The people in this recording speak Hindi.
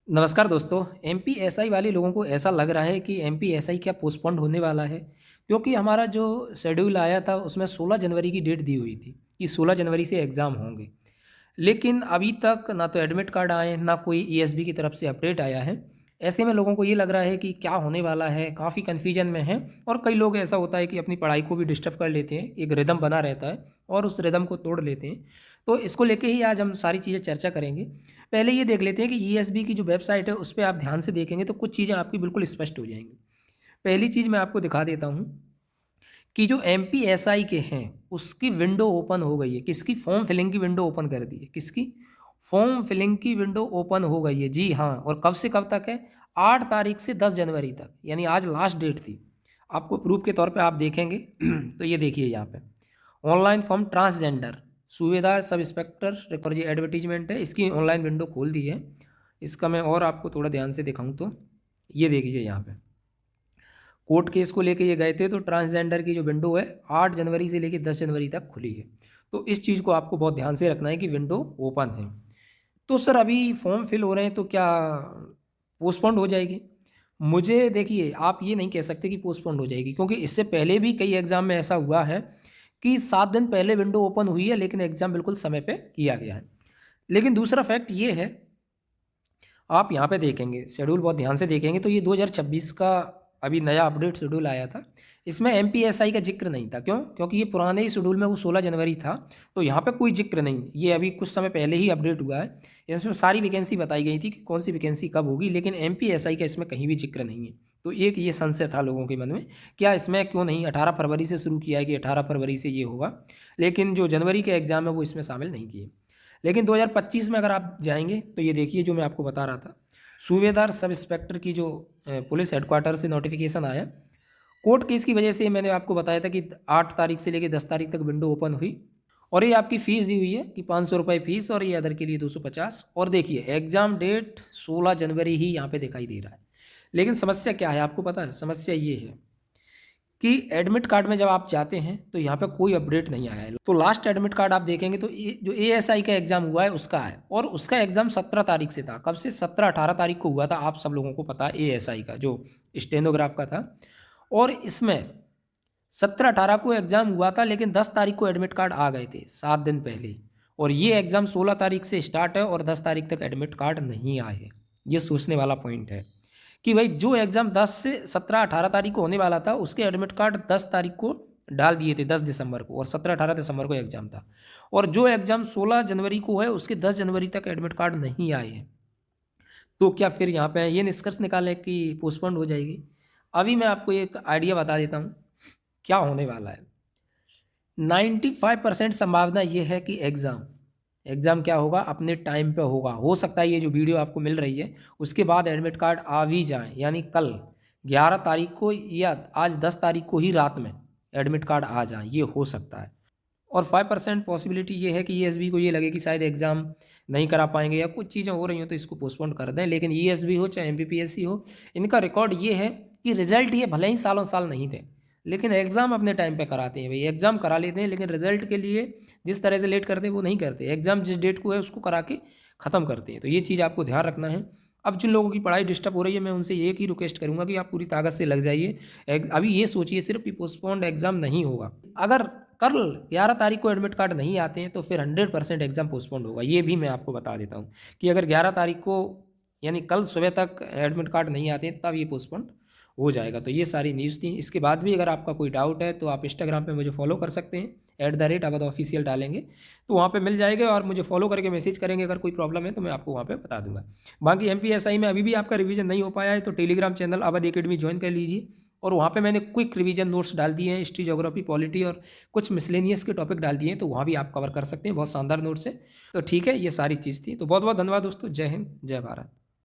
नमस्कार दोस्तों। एमपीएसआई वाले लोगों को ऐसा लग रहा है कि एमपीएसआई क्या पोस्टपोन्ड होने वाला है, क्योंकि हमारा जो शेड्यूल आया था उसमें 16 जनवरी की डेट दी हुई थी कि 16 जनवरी से एग्ज़ाम होंगे। लेकिन अभी तक ना तो एडमिट कार्ड आए, ना कोई ईएसबी की तरफ से अपडेट आया है। ऐसे में लोगों को ये लग रहा है कि क्या होने वाला है, काफ़ी कन्फ्यूजन में है। और कई लोग ऐसा होता है कि अपनी पढ़ाई को भी डिस्टर्ब कर लेते हैं, एक रिदम बना रहता है और उस रिदम को तोड़ लेते हैं। तो इसको लेके ही आज हम सारी चीज़ें चर्चा करेंगे। पहले ये देख लेते हैं कि ईएसबी की जो वेबसाइट है उस पे आप ध्यान से देखेंगे तो कुछ चीज़ें आपकी बिल्कुल स्पष्ट हो जाएंगी। पहली चीज़ मैं आपको दिखा देता हूँ कि जो एमपीएसआई के हैं उसकी विंडो ओपन हो गई है। किसकी? फॉर्म फिलिंग की विंडो ओपन कर दी है। किसकी? फॉर्म फिलिंग की विंडो ओपन हो गई है, जी हाँ। और कब से कब तक है? 8 तारीख से 10 जनवरी तक, यानी आज लास्ट डेट थी। आपको प्रूफ के तौर पे आप देखेंगे तो ये देखिए यहाँ पे ऑनलाइन फॉर्म ट्रांसजेंडर सूबेदार सब इंस्पेक्टर रिफर जी एडवर्टीजमेंट है, इसकी ऑनलाइन विंडो खोल दी है। इसका मैं और आपको थोड़ा ध्यान से दिखाऊं तो ये देखिए यहाँ पे कोर्ट केस को लेके ये गए थे, तो ट्रांसजेंडर की जो विंडो है 8 जनवरी से लेके 10 जनवरी तक खुली है। तो इस चीज़ को आपको बहुत ध्यान से रखना है कि विंडो ओपन है। तो सर अभी फॉर्म फिल हो रहे हैं तो क्या पोस्टपोन्ड हो जाएगी? मुझे देखिए, आप ये नहीं कह सकते कि पोस्टपोन्ड हो जाएगी, क्योंकि इससे पहले भी कई एग्ज़ाम में ऐसा हुआ है कि 7 दिन पहले विंडो ओपन हुई है लेकिन एग्ज़ाम बिल्कुल समय पे किया गया है। लेकिन दूसरा फैक्ट ये है, आप यहाँ पे देखेंगे शेड्यूल बहुत ध्यान से देखेंगे तो ये 2026 का अभी नया अपडेट शेड्यूल आया था। इसमें एमपीएसआई का जिक्र नहीं था। क्यों? क्योंकि ये पुराने ही शेड्यूल में वो 16 जनवरी था, तो यहाँ पे कोई जिक्र नहीं। ये अभी कुछ समय पहले ही अपडेट हुआ है। इसमें सारी वैकेंसी बताई गई थी कि कौन सी वैकेंसी कब होगी, लेकिन एमपीएसआई का इसमें कहीं भी जिक्र नहीं है। तो एक ये संशय था लोगों के मन में, क्या इसमें क्यों नहीं 18 फरवरी से शुरू किया है कि 18 फरवरी से ये होगा, लेकिन जो जनवरी के एग्ज़ाम है वो इसमें शामिल नहीं किए। लेकिन 2025 में अगर आप जाएंगे तो ये देखिए जो मैं आपको बता रहा था, सूबेदार सब इंस्पेक्टर की जो पुलिस हेडक्वार्टर से नोटिफिकेशन आया। कोर्ट केस की वजह से मैंने आपको बताया था कि 8 तारीख से लेकर 10 तारीख तक विंडो ओपन हुई। और ये आपकी फ़ीस दी हुई है कि 500 रुपये फ़ीस, और ये अदर के लिए 250। और देखिए एग्ज़ाम डेट 16 जनवरी ही यहाँ पे दिखाई दे रहा है। लेकिन समस्या क्या है आपको पता है? समस्या ये है कि एडमिट कार्ड में जब आप जाते हैं तो यहाँ पे कोई अपडेट नहीं आया है। तो लास्ट एडमिट कार्ड आप देखेंगे तो जो एएसआई का एग्ज़ाम हुआ है उसका है, और उसका एग्ज़ाम 17 तारीख से था। कब से? 17-18 तारीख को हुआ था। आप सब लोगों को पता है एएसआई का जो स्टेनोग्राफ का था। और इसमें 17-18 को एग्ज़ाम हुआ था, लेकिन 10 तारीख को एडमिट कार्ड आ गए थे, 7 दिन पहले ही। और ये एग्ज़ाम 16 तारीख से स्टार्ट है और 10 तारीख तक एडमिट कार्ड नहीं आए हैं। ये सोचने वाला पॉइंट है कि भाई जो एग्ज़ाम 10 से 17-18 तारीख को होने वाला था उसके एडमिट कार्ड 10 तारीख को डाल दिए थे, 10 दिसंबर को, और 17-18 दिसंबर को एग्ज़ाम था। और जो एग्ज़ाम 16 जनवरी को है उसके 10 जनवरी तक एडमिट कार्ड नहीं आए हैं। तो क्या फिर यहाँ पे ये निष्कर्ष निकालें कि पोस्टपोन्ड हो जाएगी? अभी मैं आपको एक आइडिया बता देता हूँ क्या होने वाला है। 95% संभावना ये है कि एग्ज़ाम एग्ज़ाम क्या होगा, अपने टाइम पे होगा। हो सकता है ये जो वीडियो आपको मिल रही है उसके बाद एडमिट कार्ड आ भी जाए, यानी कल 11 तारीख को या आज 10 तारीख को ही रात में एडमिट कार्ड आ जाए, ये हो सकता है। और 5% पॉसिबिलिटी ये है कि ईएसबी को ये लगे कि शायद एग्ज़ाम नहीं करा पाएंगे या कुछ चीज़ें हो रही हो तो इसको पोस्टपोन कर दें। लेकिन ईएसबी हो चाहे एमपीपीएससी हो, इनका रिकॉर्ड ये है कि रिजल्ट ये भले ही सालों साल नहीं थे, लेकिन एग्ज़ाम अपने टाइम पे कराते हैं। भाई एग्ज़ाम करा लेते हैं, लेकिन रिजल्ट के लिए जिस तरह से लेट करते हैं वो नहीं करते। एग्ज़ाम जिस डेट को है उसको करा के ख़त्म करते हैं। तो ये चीज़ आपको ध्यान रखना है। अब जिन लोगों की पढ़ाई डिस्टर्ब हो रही है मैं उनसे एक ही रिक्वेस्ट करूंगा कि आप पूरी ताकत से लग जाइए। अभी ये सोचिए सिर्फ कि पोस्टपोन्ड एग्ज़ाम नहीं होगा। अगर कल 11 तारीख को एडमिट कार्ड नहीं आते हैं तो फिर 100% एग्ज़ाम पोस्टपोन्ड होगा। ये भी मैं आपको बता देता हूँ कि अगर 11 तारीख को यानी कल सुबह तक एडमिट कार्ड नहीं आते हैं तब ये पोस्टपोन्ड हो जाएगा। तो ये सारी न्यूज़ थी। इसके बाद भी अगर आपका कोई डाउट है तो आप इंस्टाग्राम पे मुझे फॉलो कर सकते हैं, @अवध ऑफिशियल डालेंगे तो वहाँ पे मिल जाएगा, और मुझे फॉलो करके मैसेज करेंगे। अगर कोई प्रॉब्लम है तो मैं आपको वहाँ पे बता दूंगा। बाकी एमपीएसआई में अभी भी आपका रिवीजन नहीं हो पाया है तो Telegram channel Awadh academy join कर लीजिए, और वहाँ पे मैंने क्विक रिवीजन नोट्स डाल दिए हैं, हिस्ट्री, ज्योग्राफी, पॉलिटी और कुछ मिसलेनियस के टॉपिक डाल दिए हैं, तो वहाँ भी आप कवर कर सकते हैं। बहुत शानदार नोट्स है। तो ठीक है, ये सारी चीज़ थी। तो बहुत बहुत धन्यवाद दोस्तों। जय हिंद, जय भारत।